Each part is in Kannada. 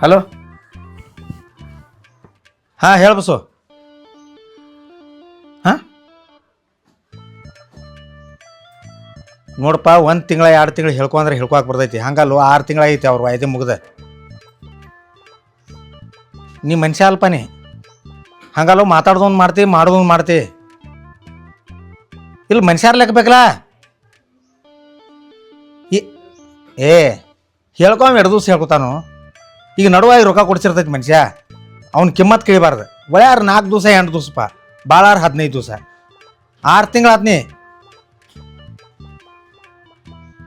ಹಲೋ, ಹಾಂ ಹೇಳ ಬಸ್ಸು. ಹಾಂ ನೋಡಪ್ಪ, 1 ತಿಂಗಳ 2 ತಿಂಗಳು ಹೇಳ್ಕೊಂಡ್ರೆ ಹೇಳ್ಕೊಳಕ್ಕೆ ಬರ್ತೈತಿ. ಹಂಗಲ್ಲೋ 6 ತಿಂಗಳಾಗೈತಿ ಅವ್ರು ವಾಯ್ದೆ ಮುಗ್ದ. ನೀ ಮನುಷ್ಯ ಅಲ್ಪ ನೀ. ಹಂಗಲ್ಲೋ ಮಾತಾಡ್ದೊಂದು ಮಾಡ್ತಿ, ಮಾಡೋದೊಂದು ಮಾಡ್ತಿ. ಇಲ್ಲಿ ಮನುಷ್ಯಾರ ಲೆಕ್ಕ ಬೇಕಲ್ಲ. ಹೇಳ್ಕೊಂಡ್ 2 ದಿವಸ ಹೇಳ್ಕೊತಾನು. ಈಗ ನಡುವಾಗಿ ರೊಕ್ಕ ಕೊಡ್ಸಿರ್ತೈತಿ ಮನುಷ್ಯ, ಅವ್ನ ಕಿಮ್ಮತ್ ಕೇಳಬಾರ್ದು. ಒಳ್ಯಾರ 4 ದಿವಸ 8 ದಿವಸಪ್ಪ, ಭಾಳಾರ 15 ದಿವಸ, 6 ತಿಂಗಳಾತ್ನಿ.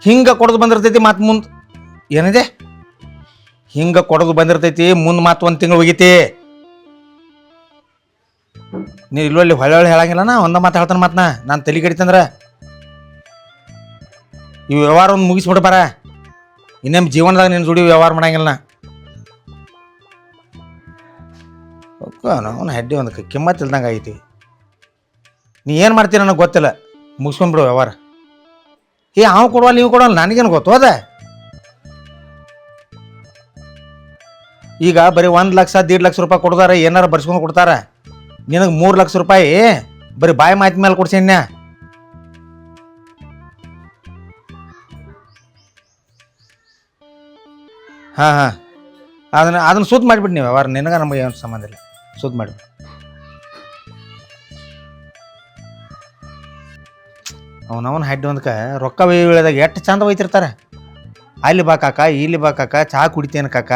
ಹಿಂಗೆ ಕೊಡೋದು ಬಂದಿರ್ತೈತಿ. ಮತ್ತು ಮುಂದೆ ಏನಿದೆ, ಹಿಂಗೆ ಕೊಡೋದು ಬಂದಿರ್ತೈತಿ. ಮುಂದೆ ಮತ್ತು 1 ತಿಂಗಳು ಹೋಗೈತಿ. ನೀ ಇಲ್ಲೊಳ್ಳಿ ಹೊಳ್ಳೆ ಹೇಳಂಗಿಲ್ಲ. ನಾ ಒಂದ ಮಾತು ಹೇಳ್ತಾನೆ. ಮತ್ತು ನಾನು ತಲೆ ಕಡಿತಂದ್ರೆ ಈ ವ್ಯವಹಾರ ಒಂದು ಮುಗಿಸ್ಬಿಡ ಬಾರ. ಇನ್ನೇನು ಜೀವನದಾಗ ನಿನ್ನ ಜೋಡಿ ವ್ಯವಹಾರ ಮಾಡಂಗಿಲ್ಲ. ಅವನು ಹೆಡ್ಡಿ ಒಂದು ಕಿಮ್ಮತ್ತು ಇಲ್ದಂಗೆ ಆಗೈತಿ. ನೀ ಏನು ಮಾಡ್ತೀರ ನನಗೆ ಗೊತ್ತಿಲ್ಲ. ಮುಗಿಸ್ಕೊಂಡ್ಬಿಡು ವ್ಯವಹಾರ. ಅವ ಕೊಡುವಲ್ಲ, ನೀವು ಕೊಡೋಲ್ಲ, ನನಗೇನು ಗೊತ್ತು ಅದ. ಈಗ ಬರೀ 1 ಲಕ್ಷ 1.5 ಲಕ್ಷ ರೂಪಾಯಿ ಕೊಡ್ದಾರ, ಏನಾರ ಬರ್ಸ್ಕೊಂಡು ಕೊಡ್ತಾರ. ನಿನಗೆ 3 ಲಕ್ಷ ರೂಪಾಯಿ ಬರೀ ಬಾಯಿ ಮಾತಿ ಮೇಲೆ ಕೊಡ್ಸೀನ್ಯ. ಹಾಂ ಅದನ್ನು ಸುದ್ದಿ ಮಾಡಿಬಿಟ್ಟು ನೀವು ವ್ಯವಹಾರ. ನಿನಗೆ ನಮಗೆ ಏನು ಸಂಬಂಧ ಇಲ್ಲ. ಸುದ್ದಿ ಮಾಡಿಬಿಟ್ಟು ಅವನವನ ಹಡ್ಡಿ ಒಂದಕ್ಕೆ ರೊಕ್ಕ ಬೆಳೆದಾಗ ಎಷ್ಟು ಚಂದ ಒಯ್ತಿರ್ತಾರೆ. ಅಲ್ಲಿ ಬಾ ಕಾಕ, ಇಲ್ಲಿ ಬಾ ಕಾಕ, ಚಹಾ ಕುಡಿತೇನೆ ಕಾಕ,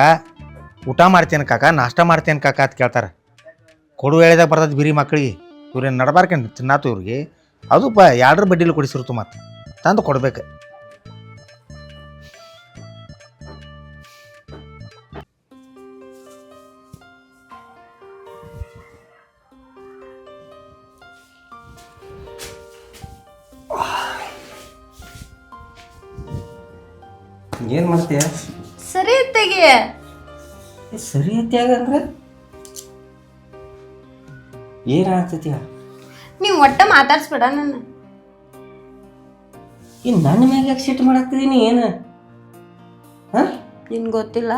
ಊಟ ಮಾಡ್ತೇನೆ ಕಾಕ, ನಾಷ್ಟ ಮಾಡ್ತೇನೆ ಕಾಕ ಅಂತ ಕೇಳ್ತಾರೆ. ಕೊಡು ಹೇಳಿದಾಗ ಬರ್ತದೆ ಬಿರಿ ಮಕ್ಕಳಿಗೆ. ಇವ್ರೇನು ನಡಬಾರ್ಕಂಡು ತಿನ್ನಾತು ಇವ್ರಿಗೆ. ಅದು 2 ಬಡ್ಡಿಲಿ ಕೊಡಿಸಿರ್ತು. ಮತ್ತು ತಂದು ಕೊಡ್ಬೇಕು. ಏನು ಮಾಡ್ತೀಯ? ಸರಿ ತೆಗೆ. ಸರಿ ಅಂದ್ರೆ ಏನಾಗ್ತೈತಿ? ನೀವು ಒಟ್ಟ ಮಾತಾಡ್ಸ್ಬೇಡ ನನ್ನ. ಇನ್ನು ನನ್ನ ಮ್ಯಾಗ ಯಾಕೆ ಸಿಟ್ಟು ಮಾಡಾಕ್ತಿದ್ದೀನಿ? ಏನು ಹಾಂ? ನಿನ್ಗೆ ಗೊತ್ತಿಲ್ಲ?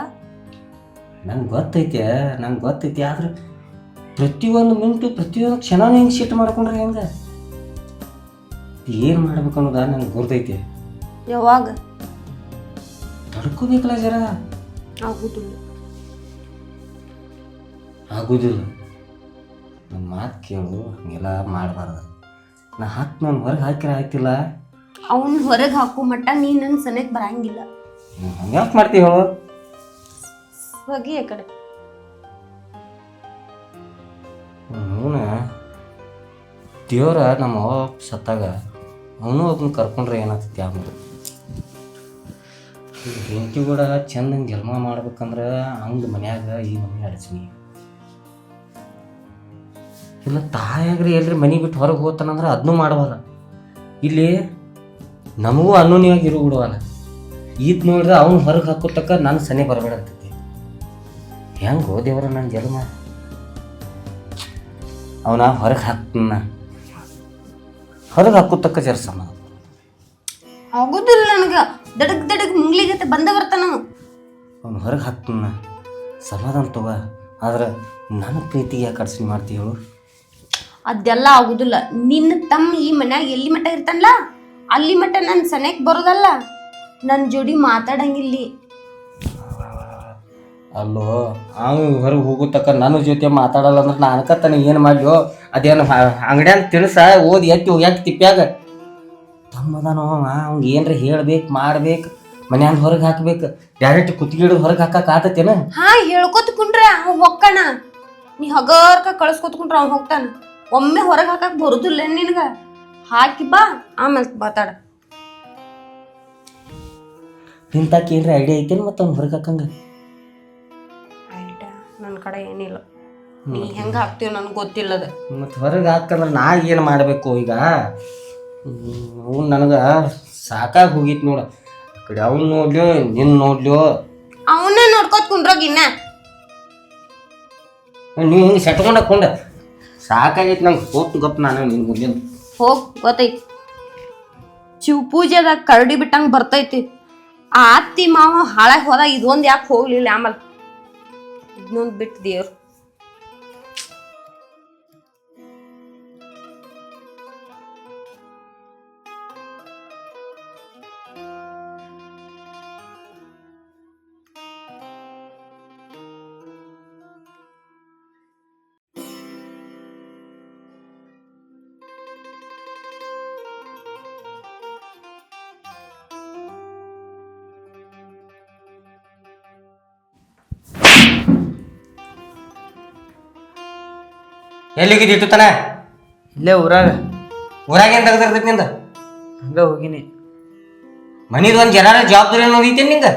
ನಂಗೆ ಗೊತ್ತೈತಿ. ಆದ್ರೆ ಪ್ರತಿಯೊಂದು ಮಿನಿಟು ಪ್ರತಿಯೊಂದು ಕ್ಷಣನೂ ಹಿಂಗೆ ಸಿಟ್ಟು ಮಾಡ್ಕೊಂಡ್ರೆ ಹೆಂಗೆ? ಏನು ಮಾಡ್ಬೇಕು ಅನ್ನೋದ ನನಗೆ ಗೊತ್ತೈತಿ. ಯಾವಾಗ ತಡ್ಕೋಬೇಕಲ್ಲ ಜರ. ಆಗುದಿಲ್ಲ. ನನ್ನ ಮಾತು ಕೇಳು, ಹಂಗೆಲ್ಲ ಮಾಡಬಾರ್ದು. ನಾ ನಾನು ಹೊರಗೆ ಹಾಕಿರ ಆಯ್ತಿಲ್ಲ. ಅವನ್ ಹೊರಗೆ ಹಾಕೋ ಮಟ್ಟ ನೀ ನನ್ನ ಸನಕ್ ಬರಂಗಿಲ್ಲ. ಹಂಗೆ ಯಾಕೆ ಮಾಡ್ತೀವಿ ಹೇಳು? ಹೋಗಿ ಆ ಕಡೆ. ಅವನ ದೇವ್ರ ನಮ್ಮ ಸತ್ತಾಗ ಅವನು ಒಬ್ಬನ ಕರ್ಕೊಂಡ್ರೆ ಏನಾಗ್ತೈತಿ? ಆಮೇಲೆ ಬೆಂಕಿ ಕೂಡ ಚಂದಂಗೆ ಜನ್ಮ ಮಾಡ್ಬೇಕಂದ್ರೆ ಅವ್ನ ಮನ್ಯಾಗ ಈ ಮನೆ ಅಡಚಣಿ ಇಲ್ಲ. ತಾಯಾಗ್ರಿ ಎಲ್ರಿ ಮನೆ ಬಿಟ್ಟು ಹೊರಗೆ ಹೋಗ್ತಾನಂದ್ರೆ ಅದನ್ನೂ ಮಾಡಬಲ್ಲ. ಇಲ್ಲಿ ನಮಗೂ ಅನ್ನೋನ್ಯವಾಗಿ ಇರು ಬಿಡುವಲ್ಲ. ಈದ್ ನೋಡಿದ್ರೆ ಅವ್ನು ಹೊರಗೆ ಹಾಕೋತಕ್ಕ ನಾನು ಸನಿ ಬರಬೇಡಂತೈತಿ. ಹೆಂಗೋ ದೇವ್ರ ನನ್ನ ಜನ್ಮ. ಅವನ ಹೊರಗೆ ಹಾಕೋತಕ್ಕ ಜರ ಸಮಾಧಾನ ಆಗುದಿಲ್ಲ ನನಗ. ದಡಗ್ ಮುಂಗ್ಲಿಗತ್ತೆ ಬಂದ ಬರ್ತಾನ. ಅವ್ನು ಹೊರಗೆ ಹಾಕ್ತಾನ, ಸಮಾಧಾನ ತಗೋ. ಆದ್ರೆ ನನ್ನ ಪ್ರೀತಿಗೆ ಯಾಕೆ ಅಡ್ಸಣೆ ಮಾಡ್ತೀವಿ ಹೇಳು? ಅದೆಲ್ಲ ಆಗುದಿಲ್ಲ. ನಿನ್ನ ತಮ್ಮ ಈ ಮನ್ಯಾಗ ಎಲ್ಲಿ ಮಟ್ಟ ಇರ್ತಾನಲ್ಲ ಅಲ್ಲಿ ಮಟ್ಟ ನನ್ನ ಸನೇಕ್ ಬರೋದಲ್ಲ. ನನ್ನ ಜೋಡಿ ಮಾತಾಡಂಗಿಲ್ಲಿ. ಅಲ್ಲೋ, ಅವ್ನು ಹೊರಗೆ ಹೋಗುತ್ತಕ್ಕ ನನ್ನ ಜೊತೆ ಮಾತಾಡಲ್ಲ ಅಂದ್ರೆ ನಾ ಅನ್ಕತ್ತಾನೆ ಏನು ಮಾಡ್ಯೋ? ಅದೇನು ಅಂಗಡಿಯಾಗ ತಿಳ್ಸ ಓದಿ ಎತ್ತಿ ಹೋಗ್ಯಾಕ ತಿಪ್ಪ್ಯಾಗ ತಮ್ಮದಾನೋ. ಅವ್ನಿಗೆ ಏನ್ರ ಹೇಳ್ಬೇಕು, ಮಾಡ್ಬೇಕು, ಮನ್ಯಾಗ ಹೊರಗೆ ಹಾಕ್ಬೇಕು. ಡೈರೆಕ್ಟ್ ಕುತ್ತಿಗಿಡಿದು ಹೊರಗೆ ಹಾಕಕ್ಕೆ ಆತತೇನ? ಹೇಳ್ಕೊತ ಕುಂಡ್ರೆ ಅವ್ ಹೊಕ್ಕಣ. ನೀ ಹಗರ್ಕ ಕಳ್ಸ್ಕೊತ ಕುಂಡ್ರೆ ಅವ್ ಹೋಗ್ತಾನ. ಒಮ್ಮೆ ಹೊರಗೆ ಹಾಕಕ್ ಬರುದಿಲ್ಲ ನಿನಗ. ಹಾಕಿ ಬಾ, ಆಮೇಲೆ ಮಾತಾಡ. ಇಂತಾಕ ಏನ್ರ ಐಡಿಯಾ ಐತೇನು ಮತ್ತೆ ಅವ್ನು ಹೊರಗೆ ಹಾಕಂಗ? ನನ್ನ ಕಡೆ ಏನಿಲ್ಲ. ನೀ ಹೆಂಗೆ ಹಾಕ್ತೀವ ನನ್ಗೆ ಗೊತ್ತಿಲ್ಲದ. ಮತ್ತು ಹೊರಗೆ ಹಾಕಂದ್ರೆ ನಾ ಏನು ಮಾಡಬೇಕು ಈಗ? ಅವ್ನು ನನಗೆ ಸಾಕಾಗಿ ಹೋಗಿತ್ತು ನೋಡ. ಆ ಕಡೆ ಅವ್ನು ನೋಡ್ಲಿಯೋ ನಿನ್ನ ನೋಡ್ಲಿಯೋ ಅವನ್ನ ನೋಡ್ಕೋತ ಕುಂಡ್ರೋಗಿನ್ನ. ನೀವು ಹಿಂಗೆ ಸೆಟ್ಕೊಂಡ ಸಾಕಾಗೈತಿ ನಂಗೆ. ಹೋಗ್ತು ಗಪ್ ನಾನು ನಿನ್ನ ಮುಂದೆ ಹೋಗ್. ಗೊತ್ತೈತಿ, ಶಿವ ಪೂಜೆದಾಗ ಕರಡಿ ಬಿಟ್ಟಂಗೆ ಬರ್ತೈತಿ. ಆ ಅತ್ತಿ ಮಾವ ಹಾಳಾಗಿ ಹೋದಾಗ ಇದೊಂದು ಯಾಕೆ ಹೋಗ್ಲಿಲ್ಲ ಆಮೇಲೆ? ಇದನ್ನೊಂದು ಬಿಟ್ಟು ದೇವ್ರು. ಎಲ್ಲಿಗಿದ್ದಿತ್ತು ತಾನೆ? ಇಲ್ಲೇ ಊರಾಗ. ಊರಾಗ ಏನ್ ತೆಗ್ದಿರ್ತೈತಿ ನಿಂದ? ಹಂಗ ಹೋಗಿನಿ. ಮನಿದ ಒಂದ್ ಜನ ಜವಾಬ್ದಾರಿ ಅನ್ನೋದು ಐತಿ ನಿಂಗ?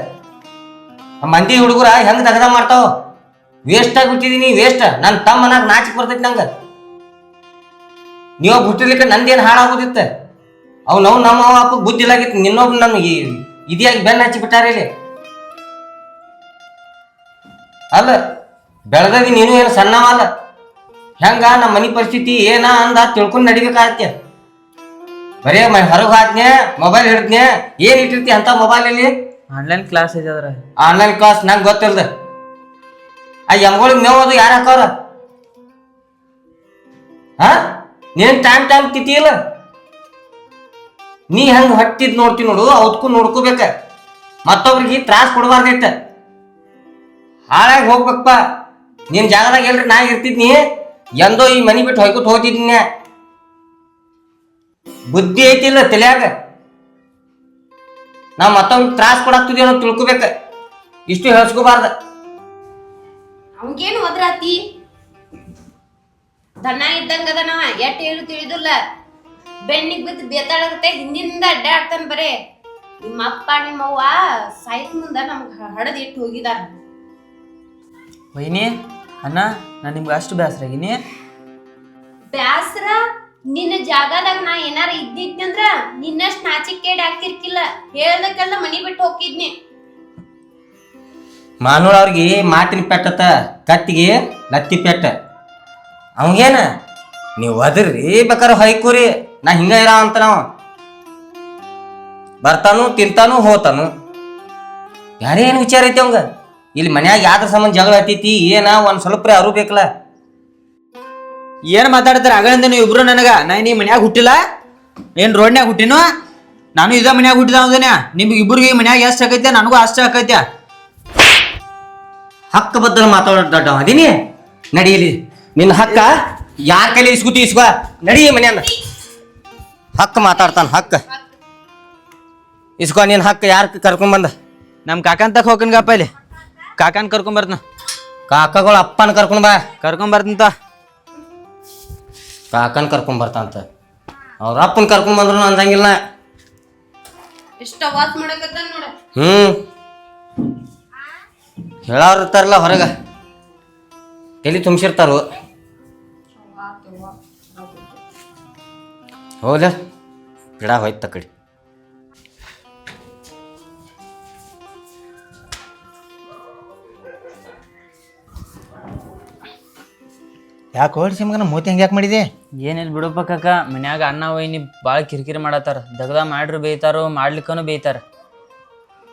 ಮಂದಿ ಹುಡುಗರ ಹೆಂಗ್ ತಗದ ಮಾಡ್ತಾವ? ವೇಸ್ಟ್ ಆಗಿ ಬಿಟ್ಟಿದೀನಿ, ವೇಸ್ಟ್. ನನ್ನ ತಮ್ಮನಾಗ ನಾಚಿಕ್ ಬರ್ತೈತಿ ನಂಗ. ನೀವ ಬಿಟ್ಟಿರ್ಲಿಕ್ಕೆ ನಂದೇನ್ ಹಾಳಾಗೋದಿತ್ತ? ನಾವು ನಮ್ಮ ಅಪ್ಪ ಬುದ್ಧಿ ಇಲ್ಲಾಗಿತ್ತು. ನಿನ್ನೊಬ್ಬ ನನ್ ಇದಿಯಾಗಿ ಬೆನ್ನ ಹಚ್ಚಿ ಬಿಟ್ಟಾರ ಇಲ್ಲಿ. ಅಲ್ಲ ಬೆಳೆದಿ ನೀನು ಏನು ಸಣ್ಣವಲ್ಲ. ಹೆಂಗ ನಮ್ಮ ಮನಿ ಪರಿಸ್ಥಿತಿ ಏನ ಅಂದ ತಿಳ್ಕೊಂಡ್ ನಡಿಬೇಕಾಗತ್ತೆ. ಬರೇ ಹೊರಗೆ ಹಾದ್ನೆ, ಮೊಬೈಲ್ ಹಿಡಿದ್ನೆ, ಏನ್ ಇಟ್ಟಿರ್ತಿ ಅಂತ ಮೊಬೈಲ್ ಇಲ್ಲಿ? ಆನ್ಲೈನ್ ಕ್ಲಾಸ್ ಐತೆ ಅದ್ರ. ಆನ್ಲೈನ್ ಕ್ಲಾಸ್ ನಂಗೆ ಗೊತ್ತಿಲ್ದ. ಆ ಎಮ್ಗಳಿಗೆ ಮೇವು ಅದು ಯಾರು ಹಾಕವ್ರ? ಹಾ, ನೀನ್ ಟೈಮ್ ತಿಥಿ ಇಲ್ಲ. ನೀ ಹೆಂಗ್ ಹಟ್ಟಿದ್ ನೋಡ್ತಿ ನೋಡು, ಅವತ್ಕು ನೋಡ್ಕೋಬೇಕ. ಮತ್ತೊಬ್ರಿಗೆ ತ್ರಾಸ್ ಕೊಡಬಾರ್ದೈತ. ಹಾಳಾಗಿ ಹೋಗ್ಬೇಕಪ್ಪ. ನಿನ್ ಜಾಗದಾಗ ಎಲ್ರಿ ನಾ ಇರ್ತಿದ್ನಿ, ಎಂದೋ ಈ ಮನಿ ಬಿಟ್ಟು ಹೊಯ್ಕೊತ್ ಹೋಗ್ತಿದ್ನ. ಬುದ್ಧಿ ಐತಿಲ್ಲ ತಲ್ಯಾಗ. ನಾವ್ ಮತ್ತೊಂದು ತ್ರಾಸ್ ಕೊಡಾಕ್ತಿದ್ವಿ ಅನ್ನೋ ತಿಳ್ಕೊಬೇಕ. ಇಷ್ಟು ಹೇಳ್ಸ್ಕೋಬಾರ್ದ. ಅವಂಗೇನು ಒದ್ರಾತಿ? ದನ ಇದ್ದಂಗದ ನಾವ ಎಟ್ ಹೇಳು ತಿಳಿದಿಲ್ಲ. ಬೆನ್ನಿಗ್ ಬಿದ್ದು ಬೇತಾಡಗತ್ತೆ ಹಿಂದಿಂದ ಅಡ್ಡಾಡ್ತಾನ ಬರೇ. ನಿಮ್ಮಪ್ಪ ನಿಮ್ಮವ್ವ ಸಾಯ್ತ ಮುಂದ ನಮ್ಗ ಹಡದ್ ಇಟ್ಟು ಹೋಗಿದಾರ. ವೈನಿ ಅಣ್ಣ, ನಾನು ನಿಮ್ಗೆ ಅಷ್ಟು ಬೇಸರಾಗಿನಿ. ಬ್ಯಾಸ್ರ ನಿನ್ನ ಜಾಗದಾಗ ನಾ ಏನಾರ ಇದ್ದಿದ್ನಂದ್ರ ನಿನ್ನಷ್ಟು ನಾಚಿಕೇಡ್ ಆಗ್ತಿರ್ಕಿಲ್ಲ. ಹೇಳ್ದಕ್ಕೆಲ್ಲ ಮನಿ ಬಿಟ್ಟು ಹೋಗಿದ್ನಿ. ಮಾನೋಳ ಅವ್ರಿಗೆ ಮಾತಿನ ಪೆಟ್ಟತ್ತ, ಕತ್ತಿಗೆ ಲತ್ತಿ ಪೆಟ್ಟ. ಅವಂಗೇನ ನೀವು ಒದರ್ರಿ ಬೇಕಾರೆ ಹೊಯ್ಕೂರಿ, ನಾ ಹಿಂಗ ಇರ ಅಂತ. ನಾವು ಬರ್ತಾನು ತಿಂತಾನು ಹೋತಾನು. ಯಾರೇನು ವಿಚಾರ ಐತಿ ಅವಂಗ? ಇಲ್ಲಿ ಮನ್ಯಾಗ ಯಾವ್ದ್ರ ಸಂಬಂಧ ಜಗಳ ಹತ್ತೈತಿ ಏನ ಒಂದ್ ಸ್ವಲ್ಪ ಅರು ಬೇಕಲ್ಲ. ಏನು ಮಾತಾಡ್ತಾರ ಆಗಳಿಂದ ನೀವು ಇಬ್ರು ನನಗ? ನಾ ನೀ ಮನ್ಯಾಗ ಹುಟ್ಟಿಲ್ಲ, ಏನ್ ರೋಡ್ನ್ಯಾಗ ಹುಟ್ಟಿನೋ? ನಾನು ಇದ ಮನ್ಯಾಗ ಹುಟ್ಟಿದ ಅವದೇನ. ನಿಮ್ಗೆ ಇಬ್ರಿಗೆ ಮನ್ಯಾಗ ಎಷ್ಟು ಆಕೈತೆ, ನನಗೂ ಅಷ್ಟು ಆಕೈತೆ. ಹಕ್ಕ ಬದ್ದಲು ಮಾತಾಡೋಣ ಅದೀನಿ. ನಡಿಯಲಿ ನಿನ್ನ ಹಕ್ಕ ಯಾರ ಕೈಲಿ ಇಸ್ಕೂತಿ ಇಸ್ಕೋ. ನಡಿ ಮನ್ಯಾನ. ಹಕ್ಕ ಮಾತಾಡ್ತಾನ, ಹಕ್ಕ ಇಸ್ಕೋ. ನಿನ್ ಹಕ್ಕ ಯಾರ ಕರ್ಕೊಂಡ್ ಬಂದ? ನಮ್ಮ ಕಾಕನ್ ತಕ ಹೋಗನ್ಗಪ್ಪ. ಇಲ್ಲಿ ಕಾಕನ್ ಕರ್ಕೊಂಡ್ ಬರ್ತನ. ಕಾಕಗಳು ಅಪ್ಪನ ಕರ್ಕೊಂಡ್ ಬಾ. ಕರ್ಕೊಂಡ್ ಬರ್ತಂತ. ಕಾಕನ್ ಕರ್ಕೊಂಡ್ ಬರ್ತಾಂತ. ಅವ್ರ ಅಪ್ಪನ ಕರ್ಕೊಂಡ್ ಬಂದ್ರು ಅಂದಂಗಿಲ್ಲ. ಎಷ್ಟ ವಾತ್ ಮಾಡಕತ್ತ ನೋಡ. ಹೇಳವ್ರ ಇರ್ತಾರಲ್ಲ ಹೊರಗ, ತಲೆ ತುಂಬಿಸಿರ್ತಾರು. ಹೌದ ಗಿಡ ಹೋಯ್ತ ಕಡೆ. ಯಾಕೆ ಹೊಡ್ಸಿ ಮಗನ ಮೂತಿ ಹಂಗೆ ಯಾಕೆ ಮಾಡಿದೆ? ಏನಿಲ್ಲ ಬಿಡಪ್ಪ ಕಾಕ, ಮನ್ಯಾಗ ಅಣ್ಣ ವೈನಿ ಭಾಳ ಕಿರಿಕಿರಿ ಮಾಡತ್ತಾರ. ದಗದ ಮಾಡ್ರು ಬೇಯ್ತಾರೋ, ಮಾಡ್ಲಿಕ್ಕನು ಬೇಯ್ತಾರ.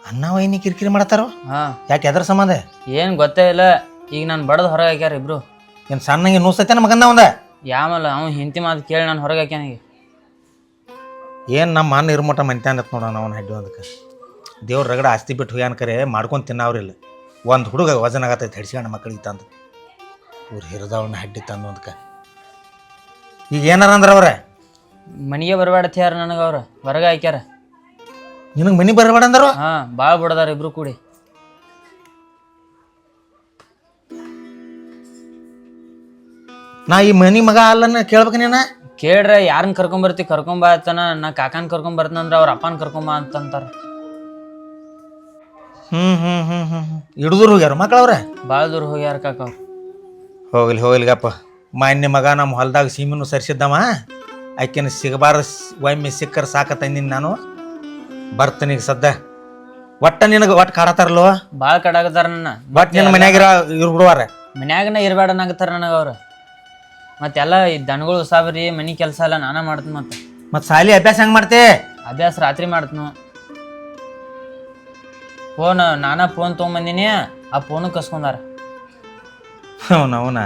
ಅಣ್ಣ ವೈನಿ ಕಿರಿಕಿರಿ ಮಾಡ್ತಾರೋ? ಹಾಂ. ಯಾಕೆ ಎದ್ರ ಸಂಬಂಧ? ಏನು ಗೊತ್ತೇ ಇಲ್ಲ. ಈಗ ನಾನು ಬಡದು ಹೊರಗೆ ಹಾಕ್ಯಾರ ಇಬ್ರು. ಏನು ಸಣ್ಣಂಗೆ ನೂಸ್ತೈತೆ ಮಗನ್ನ ಒಂದ? ಯಾಮಲ್ಲ ಅವ್ನು ಹಿಂತಿ ಮಾತು ಕೇಳಿ ನಾನು ಹೊರಗೆ ಹಾಕ್ಯಾನಿಗೆ. ಏನು ನಮ್ಮ ಅನ್ನ ಇರ್ಮಟ ಮಂತೆ ಅಂದತ್ ನೋಡೋಣ ಅವನ ಹಡ್ಡಿ ಅದಕ್ಕೆ. ದೇವ್ರ ರಗಡ ಆಸ್ತಿ ಬಿಟ್ಟು ಹೋಗ್ಯಾನ ಕರೆ ಮಾಡ್ಕೊಂಡು ತಿನ್ನವ್ರಿಲ್ಲ. ಒಂದು ಹುಡುಗ ವಜನ ಆಗತ್ತೈತೆ ಹೆಡ್ಸ್ಕೊಂಡು ಮಕ್ಕಳಿಗೆ ತಂದು ಇವ್ರು ಹಿರಿದವನ್ನ ಹಡ್ಡಿ ತಂದು ಅದಕ್ಕೆ. ಈಗ ಏನಾರ ಅಂದ್ರೆ ಅವ್ರ ಮನೆಗೆ ಬರಬೇಡತ್ ಯಾರು ನನಗೆ ಅವ್ರು ಹೊರಗೆ ಹಾಕ್ಯಾರ. ನಿನಗೆ ಮನೆ ಬರಬೇಡ ಅಂದರು? ಹಾಂ, ಭಾಳ ಬಿಡದಾರ ಇಬ್ರು ಕೂಡಿ. ನಾ ಈ ಮನಿ ಮಗ ಅಲ್ಲನ್ನ ಕೇಳ್ಬೇಕು ನೀನ? ಕೇಳ್ರೆ ಯಾರನ್ನ ಕರ್ಕೊಂಬರ್ತಿ ಕರ್ಕೊಂಬ ಆತನ. ನಾ ಕಾಕನ್ ಕರ್ಕೊಂಬರ್ತನಂದ್ರೆ ಅವ್ರ ಅಪ್ಪನ ಕರ್ಕೊಂಬ ಅಂತಂತಾರ. ಹಿಡಿದ್ರು ಹೋಗ್ಯಾರ ಮಕ್ಕಳವ್ರ? ಭಾಳ ದೂರ ಹೋಗ್ಯಾರ ಕಾಕ ಅವ್ರು. ಹೋಗ್ಲಿಗಪ್ಪ. ಮಾನ್ಯ ಮಗ ನಮ್ಮ ಹೊಲ್ದಾಗ ಸೀಮೆನು ಸರಿಸಿದ್ದವ. ಆಕೆನ ಸಿಗಬಾರ ಒಮ್ಮೆ ಸಿಕ್ಕರ್ ಸಾಕತ್ತಂದಿನಿ ನಾನು. ಬರ್ತೀನಿ ಈಗ ಸದ್ದ. ಒಟ್ಟ ನಿನಗೆ ಒಟ್ಟು ಕಾಡತಾರಲ್ವ? ಭಾಳ ಕಡಾಕತ್ತಾರ ನನ್ನ. ಒಟ್ಟು ನಿನ್ನ ಮನ್ಯಾಗಿರ ಇವ್ರು ಬಿಡುವಾರ? ಮನ್ಯಾಗನ ಇರಬೇಡ ಅನ್ನಕತ್ತಾರ ನನಗೆ ಅವ್ರು. ಮತ್ತೆಲ್ಲ ಈ ದನಗಳು ಉಸಾಬರಿ ಮನೆ ಕೆಲಸ ಎಲ್ಲ ನಾನೇ ಮಾಡ್ತೀನಿ. ಮತ್ತೆ ಸಾಲಿ ಅಭ್ಯಾಸ ಹೆಂಗೆ ಮಾಡ್ತೆ? ಅಭ್ಯಾಸ ರಾತ್ರಿ ಮಾಡ್ತೀನಿ. ನಾನಾ ಫೋನ್ ತೊಗೊಂಬಂದಿನಿ. ಆ ಫೋನು ಕಸ್ಕೊಂಡಾರ. ಅವನ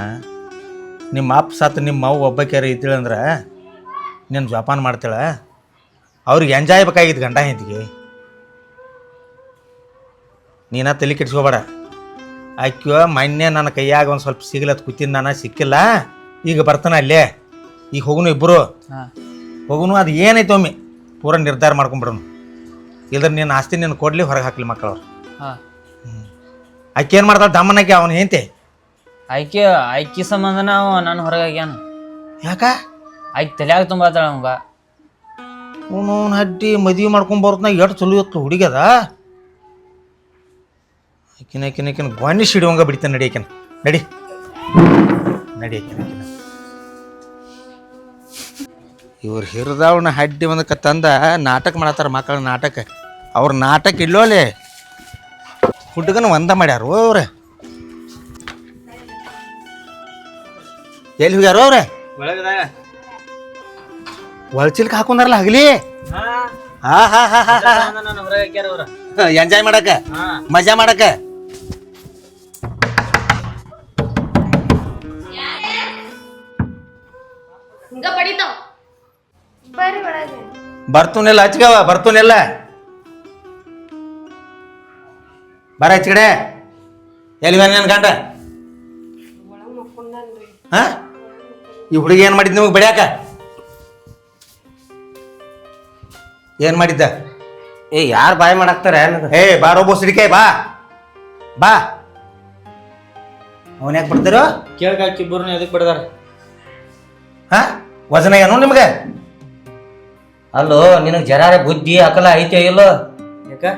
ನಿಮ್ಮ ಅಪ್ಪ ಸತ್ತು ನಿಮ್ಮ ಅವ್ವ ಒಬ್ಬಕ್ಯಾರ ಇದ್ದಳಂದ್ರೆ ನೀನು ಜೋಪಾನ ಮಾಡ್ತಾಳೆ. ಅವ್ರಿಗೆ ಎಂಜಾಯ್ ಬೇಕಾಗಿತ್ತು ಗಂಡ ಹೆಂಡತಿಗೆ. ನೀನ ತಲೆ ಕೆಡ್ಸ್ಕೊಬೇಡ. ಆಕ್ಯೋ ಮೊನ್ನೆ ನನ್ನ ಕೈಯಾಗ ಒಂದು ಸ್ವಲ್ಪ ಸಿಗ್ಲತ್ ಕೂತೀನಿ, ನಾನು ಸಿಕ್ಕಿಲ್ಲ. ಈಗ ಬರ್ತಾನೆ ಅಲ್ಲೇ. ಈಗ ಹೋಗುನು ಇಬ್ಬರು ಹೋಗುನು. ಅದು ಏನೈತೆ ಒಮ್ಮೆ ಪೂರ ನಿರ್ಧಾರ ಮಾಡ್ಕೊಂಬಿಡೋನು. ಇಲ್ದ್ರೆ ನೀನು ಆಸ್ತಿ ನೀನು ಕೊಡ್ಲಿ, ಹೊರಗೆ ಹಾಕ್ಲಿ ಮಕ್ಕಳವ್ರು. ಆಕೆ ಏನು ಮಾಡ್ತಾಳೆ ದಮ್ಮನಾಕಿ ಅವನು ಹೆಂತೆ ಆಯ್ಕೆ ಸಂಬಂಧ ನಾವು ನಾನು ಹೊರಗಾಗ್ಯಾನ. ಯಾಕ ಆಯ್ಕೆ ತಲೆಯಾಗ ತುಂಬಾತಾಳ ಅವಂಗ. ಅವನು ಹಡ್ಡಿ ಮದುವೆ ಮಾಡ್ಕೊಂಡು ಬರೋದ್ನಾಗ ಎಷ್ಟು ಚಲೋ ಇತ್ತು ಹುಡುಗದ. ಆಕಿನ ಗಾಣಿಸ್ ಹಿಡಿಯುವಂಗ ಬಿಡ್ತಾನೆ. ನಡಿ ನಡಿ ನಡಿ ಇವ್ರು ಹಿರಿದವನ ಹಡ್ಡಿ ಒಂದಕ್ಕೆ ತಂದ ನಾಟಕ ಮಾಡತ್ತಾರ ಮಕ್ಕಳ ನಾಟಕ. ಅವ್ರ ನಾಟಕ ಇಲ್ಲೋಲೆ ಹುಡುಗನ ಒಂದ ಮಾಡ್ಯಾರು ಅವ್ರೆ. ಎಲ್ಲಿ ಹೋಗ್ಯಾರು ಅವ್ರೆ? ಒಳಚಿಲ್ಕ ಹಾಕೊಂಡಾರಲ್ಲ ಹಗಲಿ. ಎಂಜಾಯ್ ಮಾಡಕ, ಮಜಾ ಮಾಡಕ. ಹಿಂಗ ಬಡಿತಾವ. ಬರ್ರಿ ಒಳಗೆ. ಬರ್ತೂನೆಲ್ಲ ಹಚ್ಗವ, ಬರ್ತೂನೆಲ್ಲ ಬರ ಹಚ್ಕಡೆ. ಎಲ್ಲಿ ಬರ ನನ್ ಗಂಡ? ಹಾ ಈ ಹುಡುಗಿ ಏನ್ ಮಾಡಿದ್ ನಿಮಗೆ ಬೆಳ್ಯಾಕ? ಏನ್ ಮಾಡಿದ್ದ? ಯಾರು ಬಾಯ್ ಮಾಡಾಕ್ತಾರ? ಬಾರೋ ಬೋಸಡಿಕೆ ಬಾ ಬಾ. ಅವನ್ ಯಾಕೆ ಬಿಡ್ತಾರೋ? ಕೇಳ್ಕಾಕಿಬ್ಬರನ್ನ ಎದಕ್ ಬಿಡದಾರ? ಹಾ ವಜನ ಏನು ನಿಮ್ಗೆ? ಅಲ್ಲೋ ನಿನಗ್ ಜರಾರ ಬುದ್ಧಿ ಅಕಲ ಐತೆ ಇಲ್ಲೋ?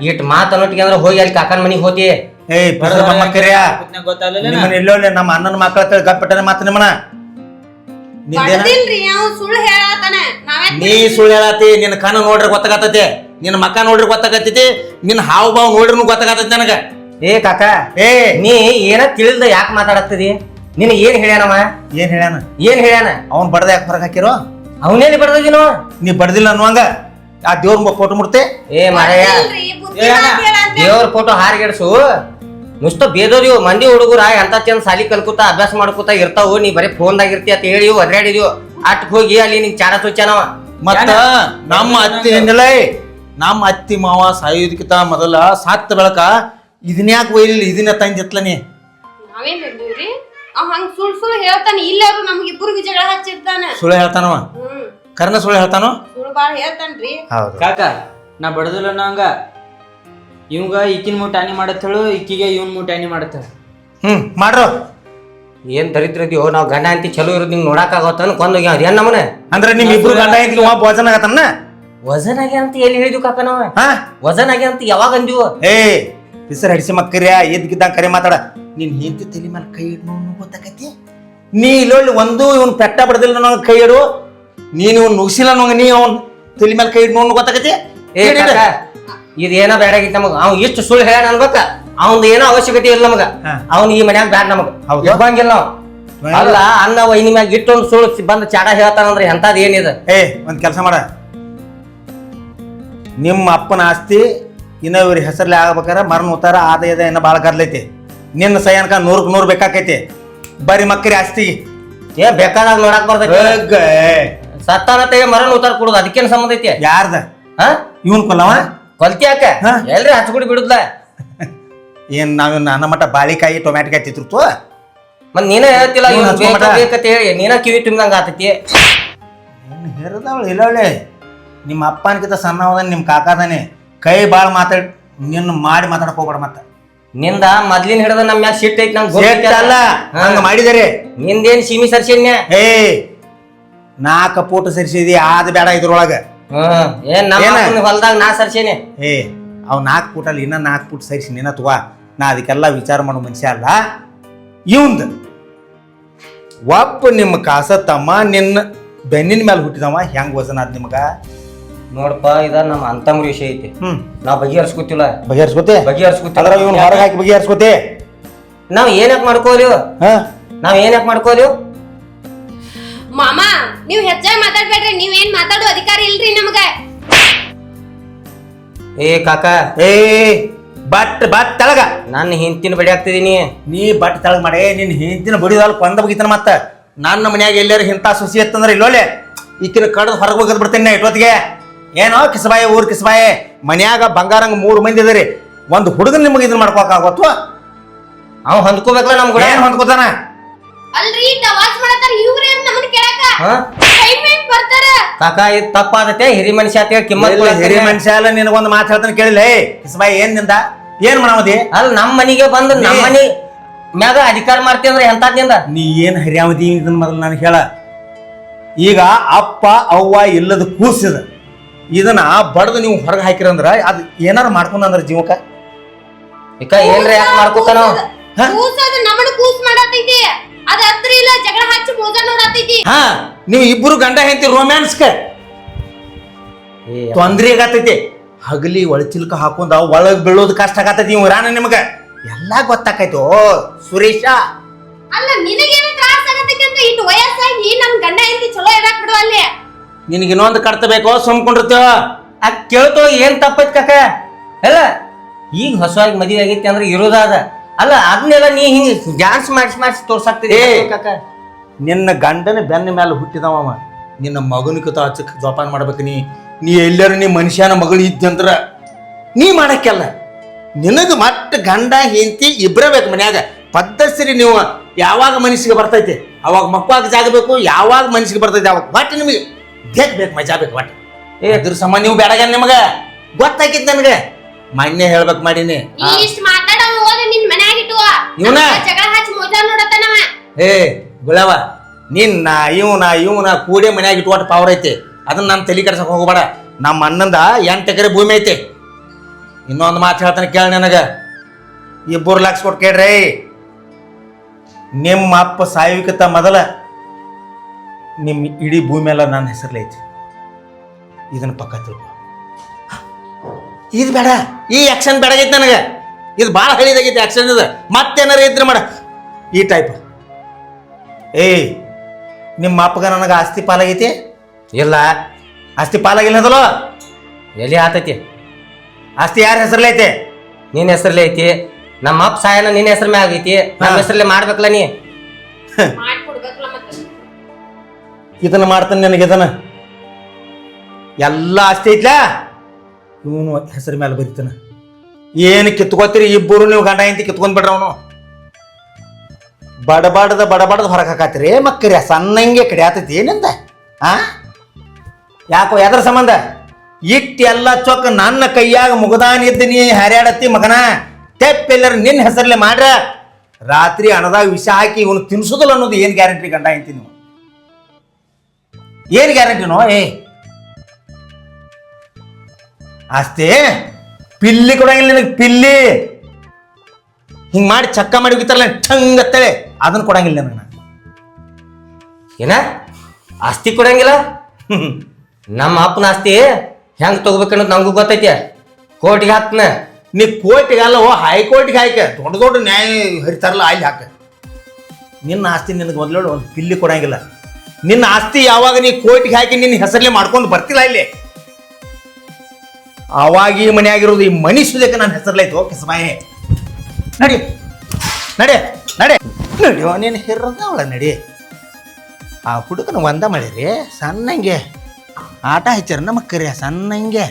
ಇಟ್ ಮಾತು ಅನ್ನೋಟಿಗೆ ಅಂದ್ರೆ ಹೋಗಿ ಅಲ್ಲಿ ಕಾಕನ ಮನಿಗೆ ಹೋತಿ. ನಿಮ್ಮನ್ನ ಎಲ್ಲೋ ನಮ್ಮ ಅಣ್ಣನ ಮಕ್ಕಳ ಗಪ್ಪಟ್ಟನೆ ಮಾತು ನಿಮ್ಮನ. ನೀ ಸುಳ್ಳು ಹೇಳತಿ. ನಿನ್ನ ಕಣ್ಣ ನೋಡ್ರಿ ಗೊತ್ತಾಗತೈತಿ, ನಿನ್ನ ಮಕ್ಕ ನೋಡ್ರಿ ಗೊತ್ತಾಗತೈತಿ, ನಿನ್ನ ಹಾವು ಬಾವು ನೋಡ್ರಿ ಗೊತ್ತಾಗತೈತಿ ನನಗ. ಕಾಕ ನೀ ಏನ ತಿಳಿಲ್ದ ಯಾಕೆ ಮಾತಾಡತ್ತದಿ? ನಿನ್ ಏನ್ ಹೇಳ್ಯಾನವ? ಏನ್ ಹೇಳ್ಯಾನ? ಅವ್ನ್ ಬಡ್ದ ಯಾಕೆ ಹೊರಗೆ ಹಾಕಿರೋ? ಅವನೇಲಿ ಬಡ್ದಿನೋ? ನೀ ಬಡ್ದಿಲ್ಲ ಅನ್ನುವಂಗ ಆ ದೇವ್ರ ಫೋಟೋ ಮುಡ್ತೆ. ಮಾರಾಯ ದೇವ್ರ ಫೋಟೋ ಹಾರಿಗೆಡ್ಸು. ನುಸ್ತ ಬೇದೋದಿವು ಮಂದಿ ಹುಡುಗರ ಎಂತ ಚಂದ ಸಾಲಿ ಕಲ್ಕೂತ ಅಭ್ಯಾಸ ಮಾಡ್ಕೋತ ಇರ್ತಾವು. ನೀ ಬರೀ ಫೋನ್ದಾಗ ಇರ್ತಿ ಅಂತ ಹೇಳಿ ಒದ್ರಾಡಿದ್ವು. ಅಟ್ ಹೋಗಿ ಅಲ್ಲಿ ನಿಂಗೆ ಚಾರ ತುಚ್ಚಾನವ. ಮತ್ತ ನಮ್ಮ ಅತ್ತಿ ಏನಿಲ್ಲ, ನಮ್ಮ ಅತ್ತಿ ಮಾವ ಸಾಯೋದಕ್ಕಿಂತ ಮೊದಲ ಸಾತ್ ಬೆಳಕ ಇದನ್ಯಾಕೆ ಒಯ್ಲಿಲ್ಲ, ಇದನ್ನ ತಂದಿತ್ಲ ನೀ. ನಾವೇನ್ ಹೇಳಿದ್ರಿ? ಅವ್ ಹಂಗ ಸುಳ್ಳು ಹೇಳ್ತಾನೆ. ಇಲ್ಲರೂ ನಮ್ಗಿಬ್ಬರಿಗೆ ಜಗಳ ಹಚ್ಚಿರ್ತಾನ. ಸುಳ್ಳು ಹೇಳ್ತಾನವ? ಕರ್ನ ಸುಳ್ಳು ಹೇಳ್ತಾನೋ? ಸುಳ್ಳು ಬಾಳ ಹೇಳ್ತಾನ್ರಿ. ಹೌದು ಕಾಕ, ನಾ ಬಡದಿಲ್ಲ ನಂಗ. ಇವಂಗ ಈಕಿನ ಮೂಟ ಹಾನಿ ಮಾಡತ್ತೇಳು, ಈಕಿಗೆ ಇವನ್ ಮೂಟ ಹಾನಿ ಮಾಡತ್ತೇಳ. ಮಾಡ್ರು. ಏನ್ ದರಿದ್ರ ಇದೀವೋ ನಾವ್ ಗಂಡ ಅಂತಿ ಚಲೋ ಇರೋದ್ ನಿಂಗ್ ನೋಡಾಕ ಆಗತ್ತ ಕೊಂದೋಗ್ಯಾವ. ಏನ್ ನಮ್ಮನೆ ಅಂದ್ರೆ ನಿಮ್ ಇಬ್ರು ಗಂಡ ಐತಿ ವಜನ್ ಆಗತ್ತನ್ನ? ವಜನ್ ಆಗ್ಯ ಅಂತ ಎಲ್ಲಿ ಹೇಳಿದ್ವಿ ಕಾಕ ನಾವ? ವಜನ್ ಆಗ್ಯ ಅಂತ ಯಾವಾಗ ಅಂದಿವು? ಹೆಸರು ಹಡಿಸಿ ಮಕ್ಕರ್ಯಾ ಎದ್ಗಿದ್ದಂಗ ಕರೆ ಮಾತಾಡ. ನೀನ್ ಹೆಂಡತಿ ತಲೆ ಮೇಲೆ ಕೈ ಇಡ್ ಗೊತ್ತಾಕತಿ. ನೀ ಇಲ್ಲೊಳ್ಳಿ ಒಂದು ಇವನ್ ಪೆಟ್ಟ ಬಡದಿಲ್ಲ ನಂಗೆ ಕೈ ಇಡು, ನೀನ್ ಇವನ್ ನುಗ್ಸಿಲ್ಲ ನಂಗ, ನೀ ಅವನ್ ತಲೆ ಮೇಲೆ ಕೈ ಇಡ್ ಗೊತ್ತಾಕತಿ. ಇದೇನೋ ಬೇಡ ಆಗಿತ್ತು ನಮಗ. ಅವ್ ಇಷ್ಟು ಸುಳ್ಳು ಹೇಳ ಅನ್ಬೇಕ. ಅವಂದ ಏನೋ ಅವಶ್ಯಕತೆ ಇಲ್ಲ ನಮಗ. ಅವ್ನ ಈ ಮನ್ಯಾಗ ಬ್ಯಾಡ ನಮಗ. ಇಬ್ಬಂಗಿಲ್ಲ ನಾವ್. ಅಲ್ಲ ಅನ್ನ ವೈನಿ ಮ್ಯಾಗ ಇಟ್ಟೊಂದು ಸುಳ್ಳು ಬಂದ್ ಚಾಡ ಹೇಳ್ತಾನಂದ್ರೆ ಎಂತದ್ ಏನಿದೆ? ಒಂದ್ ಕೆಲಸ ಮಾಡ. ನಿಮ್ಮ ಅಪ್ಪನ ಆಸ್ತಿ ಇನ್ನ ಇವ್ರ ಹೆಸರ್ಲಿ ಆಗ್ಬೇಕಾರ ಮರಣ ಉತ್ತಾರ ಆದಾಯದ ಏನ ಬಾಳ ಗರ್ಲೈತಿ. ನಿನ್ನ ಸಯನ್ಕ 100ಕ್ಕೆ 100 ಬೇಕಾಕೈತಿ. ಬರೀ ಮಕ್ಕರಿ ಆಸ್ತಿ ಬೇಕಾದಾಗ ನೋಡಾಕ್ ಬರ್ತೈತಿ. ಸತ್ತಾನತೆಗೆ ಮರಣ ಉತ್ತಾರ ಕೊಡುದು ಅದಕ್ಕೇನ್ ಸಂಬಂಧ ಐತಿ? ಯಾರ್ದ? ಇವನ್ ಕೊಲ್ಲವ ಕೊಲ್ತಿ ಯಾಕ? ಎಲ್ರಿ ಹಚ್ಕೊಡಿ ಬಿಡುದ್ಲ. ಏನ್ ನಾವ್ ನನ್ನ ಮಟ್ಟ ಬಾಳಿಕಾಯಿ ಟೊಮ್ಯಾಟಿಕಾಯಿ ತಿಂತಿರ್ತು. ಮತ್ ನೀನ ಹೇಳ್ತಿಲ್ಲ ಬೇಕಂತ ಹೇಳಿ ನೀನ ಕಿವಿ ತುಂಬಿದಂಗ ಆತೈತಿ. ಹೇರದವಳು ಇಲ್ಲವಳೆ ನಿಮ್ಮ ಅಪ್ಪನಕಿಂತ ಸಣ್ಣವದ ನಿಮ್ ಕಾಕಾದಾನೆ. ಕೈ ಬಾಳ ಮಾತಾಡ್ ನಿನ್ನ ಮಾಡಿ ಮಾತಾಡಕ್ ಹೋಗ್ಬೇಡ. ಮತ್ತ ನಿಂದ ಮೊದ್ಲಿನ ಹಿಡಿದ ನಮ್ ಮ್ಯಾಗ ಸಿಟ್ ಐತಿ. ಅಲ್ಲ ಹಂಗ ಮಾಡಿದಾರೆ. ನಿಂದೇನ್ ಸೀಮಿ ಸರ್ಸಿನ್ಯ? 4 ಫೂಟ್ ಸರಿಸಿದಿ ಆದ ಬೇಡ ಇದ್ರೊಳಗ. ಏನ್ ನಮ್ಮ ಹೊಲ್ದಾಗ ನಾ ಸರ್ಸೇನೆ. ಅವ್ 4 ಫೂಟ್ ಅಲ್ಲಿ ಇನ್ನ 4 ಫೂಟ್ ಸರಿಸಿ ನಿನ್ನ ತುವಾ. ನಾ ಅದಕ್ಕೆಲ್ಲ ವಿಚಾರ ಮಾಡೋ ಮನುಷ್ಯ ಅಲ್ಲ. ಇವಂದ ಒಪ್ಪ ನಿಮ್ಮ ಕಾಸ ತಮ್ಮ ನಿನ್ನ ಬೆನ್ನಿನ ಮೇಲೆ ಹುಟ್ಟಿದವ ಹೆಂಗ್ ವಜನ ಆದ್ ನಿಮಗ? ನೋಡಪ್ಪ ಇದ ನಮ್ಮ ಅಂತಮ್ರ ವಿಷಯ ಐತಿ. ನಾವ್ ಬಗೆಹರಿಸ್ಕೊತಿಲ್ಲ. ಬಗೆಹರಿಸ್ಕೊತೆ ಇವನ್ ಹೊರಗೆ ಹಾಕಿ ಬಗೆಹರಿಸ್ಕೊತೆ. ನಾವ್ ಏನಕ್ ಮಾಡ್ಕೋಲಿ? ಮಾಮ ನೀವ್ ಹೆಚ್ಚಾಗಿ ಮಾತಾಡ್ಬೇಡ್ರಿ. ನೀವೇನ್ ಮಾತಾಡೋ ಅಧಿಕಾರ ಇಲ್ರಿ ನಮಗ. ಕಾಕ ಬಟ್ ತೆಳಗ ನನ್ನ ಹಿಂತಿನ ಬಡಿ ಆಗ್ತಿದೀನಿ. ನೀ ಬಟ್ ತೆಳಗ್ ಮಾಡಿ ನಿನ್ ಹಿಂದಿನ ಬಡಿದಲ್ಲ ಕೊಂದ ಬಗಿತನ ಮತ್ತ ನನ್ನ ಮನ್ಯಾಗ ಎಲ್ಲಾರು ಇಂಥ ಸುಸಿ ಎತ್ತಂದ್ರೆ ಇಲ್ಲೋಲೆ ಈಕಿನ ಕಡ್ದು ಹೊರಗೆ ಹೋಗದ್ ಬಿಡ್ತೇನೆ ಇಟ್ಟೊತ್ತಿಗೆ. ಏನೋ ಕಿಸಬಾಯಿ ಊರ್ ಕಿಸಬಾಯಿ ಮನ್ಯಾಗ ಬಂಗಾರಂಗ 3 ಮಂದಿ ಇದರಿ ಒಂದು ಹುಡುಗನ್ ನಿಮಗೆ ಇದನ್ನ ಮಾಡ್ಕೋಕಾಗತ್ತು. ಅವ್ ಹೊಂದ್ಕೋಬೇಕಲ್ಲ ನಮ್ ಕೂಡ. ಏನ್ ಹೊಂದ್ಕೋತಾನ? ಅಲ್ರಿ ವಾಚ್ ಮಾಡತಾರ ಇವ್ರೇನ್ ನಮ್ಮನ್ನ ಕೇಳಕ ಹಾ? ಟೈಮಿಂಗ್ ಬರ್ತಾರ. ಕಾಕ ಇದು ತಪ್ಪಾದತೆ ಹಿರಿ ಮನುಷ್ಯ ಅಂತ ಹೇಳಿ ಕಿಮ್ಮತ್ ಹಿರಿ ಕೊಡಾಕ್ತೀನಿ. ಮನುಷ್ಯ ಅಲ್ಲ ನಿನಗೊಂದು ಮಾತು ಹೇಳ್ತಾನೆ ಕೇಳಿಲ್ಲ. ಕಿಸಬಾಯಿ ಏನ್ ನಿಂದ ಏನ್ ಮಾಡಾಮದಿ? ಅಲ್ಲ ನಮ್ಮ ಮನಿಗೆ ಬಂದು ನಮ್ಮ ಮನಿ ಮ್ಯಾಗ ಅಧಿಕಾರ ಮಾಡ್ತೀವಿ ಅಂದ್ರೆ ಎಂತದ್ನಿಂದ? ನೀ ಏನ್ ಹರಿಯಾವದಿ ಇದನ್ನ ಮೊದಲು ನಾನು ಹೇಳ. ಈಗ ಅಪ್ಪ ಅವ್ವ ಇಲ್ಲದ ಕೂಸಿದ ಇದನ್ನ ಬಡ್ದು ನೀವು ಹೊರಗೆ ಹಾಕಿರಂದ್ರ ಅದ್ ಏನಾರ ಮಾಡ್ಕೊಂಡ್ರ ಜೀವಕ್ಕ ಇಕ ಏನ್ರ ಯಾಕೆ ಮಾಡ್ಕೋತಾನ? ಕೂಸದ ನಮ್ಮನ್ನ ಕೂಸ್ ಮಾಡತೈತಿ. ಅದ ಹತ್ರ ಇಲ್ಲ ಜಗಳ ಹಚ್ಚಿ ಮೋಜ ನೋಡತೈತಿ. ಹಾ ನೀವು ಇಬ್ರು ಗಂಡ ಹೆಂಡತಿ ರೊಮ್ಯಾನ್ಸ್ಕ ತೊಂದ್ರೆ ಆಗತೈತಿ. ಹಗಲಿ ಒಳಚಿಲ್ಕ ಹಾಕೊಂಡ ಒಳಗ್ ಬೀಳೋದು ಕಷ್ಟ ಆಗತೈತಿ. ಇವ್ ರಾಣ ನಿಮಗ ಎಲ್ಲಾ ಗೊತ್ತಾಕೈತೋ ಸುರೇಶ. ಅಲ್ಲ ನಿನಗೇನ ತ್ರಾಸ ಆಗತೈತಿ ಅಂತ ಇಟ್ಟು ವಯಸ್ಸಾಗಿ ನಮ್ ಗಂಡ ಹೆಂಡತಿ ಚಲೋ ಇರಾಕ್ ಬಿಡು ಅಲ್ಲಿ. ನಿನಗೆ ಇನ್ನೊಂದು ಕರ್ತಬೇಕೋ ಸುಮ್ಕೊಂಡಿರ್ತೇವ. ಆ ಕೇಳ್ತೋ ಏನ್ ತಪ್ಪೈತ್ ಕಾಕ? ಅಲ್ಲ ಈಗ ಹೊಸವಾಗಿ ಮದುವೆ ಆಗೈತಿ ಅಂದ್ರೆ ಇರೋದಾದ. ಅಲ್ಲ ಅದನ್ನೆಲ್ಲ ನೀ ಹಿಂಗ ಡ್ಯಾನ್ಸ್ ಮಾಡಿಸಿ ತೋರ್ಸಾಕ್ತಿರಿ ಕಾಕ. ನಿನ್ನ ಗಂಡನ ಬೆನ್ನ ಮೇಲೆ ಹುಟ್ಟಿದವ ನಿನ್ನ ಮಗನಿಗೆ ಹಚ್ಚಕ್ ಜೋಪಾನ ಮಾಡ್ಬೇಕು. ನೀ ಎಲ್ಲಾರು ನೀ ಮನುಷ್ಯನ ಮಗಳು ಇದ್ದಂದ್ರ ನೀ ಮಾಡಕ್ಕೆಲ್ಲ. ನಿನಗ ಮಟ್ಟ ಗಂಡ ಹೆಂಡತಿ ಇಬ್ಬರೇ ಬೇಕು ಮನ್ಯಾಗ. ಪದ್ಧತಿ ನೀವು ಯಾವಾಗ ಮನಸ್ಸಿಗೆ ಬರ್ತೈತಿ ಅವಾಗ ಮಕ್ಕಳಾಗ ಜಾಗ ಬೇಕು. ಯಾವಾಗ ಮನಸ್ಸಿಗೆ ಬರ್ತೈತಿ ಅವಾಗ ಬಟ್ ನಿಮಗೆ ಬೇಕು ಮಜಾ ಬೇಕು. ಬಟ್ ಅದ್ರ ಸಂಬಂಧ ನೀವು ಬೇಡಗ ನಿಮಗ ಗೊತ್ತಾಕಿದ್ ನನಗೆ ಮೊನ್ನೆ ಹೇಳ್ಬೇಕು ಮಾಡೀನಿ. ಇಷ್ಟ ಮಾತಾಡ ಹೋದ ನಿನ್ ಮನ್ಯಾಗ ಇಟ್ಟುವ ಇವ್ನ? ಜಗಳ ಹಚ್ಚಿ ಮೋಜ ನೋಡತನವ. ಏ ಗುಳವ ನಿನ್ನ ಇವನ ಕೂಡೆ ಮನ್ಯಾಗ ಇಟ್ಕೊಟ್ಟು ಪವರ್ ಐತಿ. ಅದನ್ನ ನಾನು ತಲೆ ಕೆಡ್ಸಕ್ ಹೋಗಬೇಡ. ನಮ್ಮ ಅಣ್ಣಂದ 8 ಎಕರೆ ಭೂಮಿ ಐತಿ. ಇನ್ನೊಂದು ಮಾತು ಹೇಳ್ತಾನೆ ಕೇಳ ನನಗ. 2 ಲಕ್ಷ ಕೊಟ್ಟು ಕೇಳ್ರಿ. ನಿಮ್ಮ ಅಪ್ಪ ಸಾಯುವಿಕತ್ತ ಮೊದಲ ನಿಮ್ಮ ಇಡೀ ಭೂಮಿ ಎಲ್ಲ ನನ್ನ ಹೆಸರ್ಲೆ ಐತಿ. ಇದನ್ನ ಪಕ್ಕ ತಿಳ್ಕೊ. ಇದು ಬೇಡ, ಈ ಆಕ್ಷನ್ ಬೇಡಾಗೈತಿ ನನಗೆ. ಇದು ಭಾಳ ಹಳಿದಾಗೈತಿ ಆಕ್ಷನ್. ಇದು ಮತ್ತೇನಾರ ಇದ್ರೆ ಮಾಡ ಈ ಟೈಪ್. ಏಯ್ ನಿಮ್ಮ ಅಪ್ಪಗ ನನಗೆ ಆಸ್ತಿ ಪಾಲಾಗೈತಿ ಇಲ್ಲ ಆಸ್ತಿ ಪಾಲಾಗಿಲ್ಲ ಅದಲ್ಲ. ಎಲ್ಲಿ ಆತೈತಿ? ಆಸ್ತಿ ಯಾರ ಹೆಸರಲ್ಲೇ ಐತೆ? ನಿನ್ನ ಹೆಸರ್ಲೆ ಐತಿ. ನಮ್ಮ ಅಪ್ಪ ಸಾಯನ ನಿನ್ನ ಹೆಸರ ಮ್ಯಾಗ ಐತಿ. ನಮ್ಮ ಹೆಸರಲ್ಲೇ ಮಾಡ್ಬೇಕಲ್ಲ ನೀ. ಮಾಡ್ಕೊಡ್ಬೇಕಲ್ಲ ಮತ್ತೆ. ಇದನ್ನ ಮಾಡ್ತಾನೆ ನನಗೆ. ಇದನ್ನ ಎಲ್ಲ ಆಸ್ತಿ ಐತ್ಲಾ ಇವನು ಹೆಸರ ಮೇಲೆ ಬರೀತಾನ. ಏನು ಕಿತ್ಕೋತೀರಿ ಇಬ್ಬರು ನೀವು ಗಂಡ ಹೆಂಡತಿ ಕಿತ್ಕೊಂಡ್ಬಿಡ್ರ ಅವನು. ಬಡಬಾಡ್ದ ಹೊರಗೆ ಹಾಕಾತಿರಿ ಮಕ್ಕರಿ ಸಣ್ಣಂಗೆ ಕಡೆ ಆತೈತಿ ಏನಿಂದ. ಆ ಯಾಕೋ ಎದ್ರ ಸಂಬಂಧ ಇಟ್ಟು ಎಲ್ಲ ಚೊಕ್ಕ ನನ್ನ ಕೈಯಾಗ ಮುಗದಾನಿದ್ದ ನೀ ಹರ್ಯಾಡತ್ತಿ ಮಗನ. ತೆಪ್ಪೆಲ್ಲರ ನಿನ್ನ ಹೆಸರಲ್ಲೇ ಮಾಡ್ರ ರಾತ್ರಿ ಹಣದಾಗ ವಿಷ ಹಾಕಿ ಇವನು ತಿನ್ಸುದಿಲ್ಲ ಅನ್ನೋದು ಏನು ಗ್ಯಾರಂಟಿ? ಗಂಡ ಹೆಂಡತಿ ನೀವು ಏನು ಗ್ಯಾರಂಟಿನೋ? ಆಸ್ತಿ ಪಿಲ್ಲಿ ಕೊಡಂಗಿಲ್ಲ ನಿನಗೆ. ಪಿಲ್ಲಿ ಹಿಂಗ್ ಮಾಡಿ ಚಕ್ಕ ಮಾಡಿ ಹೋಗಿತಾರಲ್ಲ ಠಂಗತ್ತಳೆ ಅದನ್ನ ಕೊಡಂಗಿಲ್ಲ ನನಗೆ. ಏನ ಆಸ್ತಿ ಕೊಡಂಗಿಲ್ಲ? ನಮ್ಮ ಅಪ್ಪನ ಆಸ್ತಿ ಹೆಂಗ್ ತಗೋಬೇಕನ್ನೋದು ನಂಗೂ ಗೊತ್ತೈತಿ. ಕೋರ್ಟಿಗೆ ಹಾಕ್ತನ. ನೀ ಕೋರ್ಟಿಗೆ ಅಲ್ಲ ಹೈಕೋರ್ಟಿಗೆ ಹಾಕ. ದೊಡ್ಡ ನ್ಯಾಯ ಹರಿತಾರಲ್ಲ ಅಲ್ಲಿ ಹಾಕ. ನಿನ್ನ ಆಸ್ತಿ ನಿನಗೆ ಮೊದಲು ಒಂದು ಪಿಲ್ಲಿ ಕೊಡಂಗಿಲ್ಲ. ನಿನ್ನ ಆಸ್ತಿ ಯಾವಾಗ ನೀ ಕೋರ್ಟಿಗೆ ಹಾಕಿ ನಿನ್ನ ಹೆಸರಲ್ಲೇ ಮಾಡ್ಕೊಂಡು ಬರ್ತಿಲ್ಲ ಇಲ್ಲಿ ಅವಾಗ ಈ ಮನೆಯಾಗಿರೋದು ಈ ಮನಿ ಸುದೇಕ ನನ್ನ ಹೆಸರಲ್ಲೈತು. ಕಿಸಬಾಯಿ ನಡಿ ನಡೆ ನಡೆ ನಡಿಯೋ ನೀನು ಹಿರದ ಅವಳ ನಡಿ. ಆ ಹುಡುಗನ ಒಂದ ಮಾಡಿರಿ ಸಣ್ಣಂಗೆ ಆಟ ಹಚ್ಚಾರ ನಮ್ಮ ಕರಿಯ ಸಣ್ಣಂಗೆ.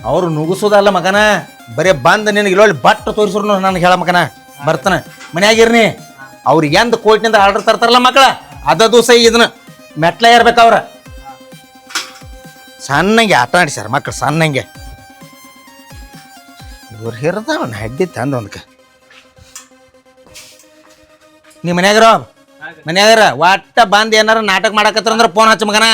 ಅವರು ನುಗ್ಗಿಸೋದಲ್ಲ ಮಗನ, ಬರೀ ಬಂದು ನಿನಗೆ ಇಲ್ಲೊಳ್ಳಿ ಬಟ್ಟು ತೋರಿಸ್ರು ನನಗೆ ಹೇಳ ಮಗನ ಬರ್ತಾನೆ ಮನ್ಯಾಗಿರ್ನಿ. ಅವ್ರಿಗೆ ಎಂದ ಕೋರ್ಟ್ನಿಂದ ಆರ್ಡರ್ ತರ್ತಾರಲ್ಲ ಮಕ್ಕಳ ಅದದು ಸೈ ಇದನ್ನ ಮೆಟ್ಲ ಇರ್ಬೇಕು. ಅವ್ರ ಸಣ್ಣಂಗೆ ಆಟ ಆಡಿಸ್ಯಾರ ಮಕ್ಕಳು ಸಣ್ಣಂಗೆ. ಇವ್ರು ಹಿರದ ಅವನು ಹಡ್ಡಿ ತಂದು ಒಂದ್ಕ ನೀ ಮನ್ಯಾಗರ ಒಟ್ಟ ಬಂದು ಏನಾರ ನಾಟಕ ಮಾಡಕತ್ತಾರ ಅಂದ್ರೆ ಫೋನ್ ಹಚ್ಚ ಮಗನ.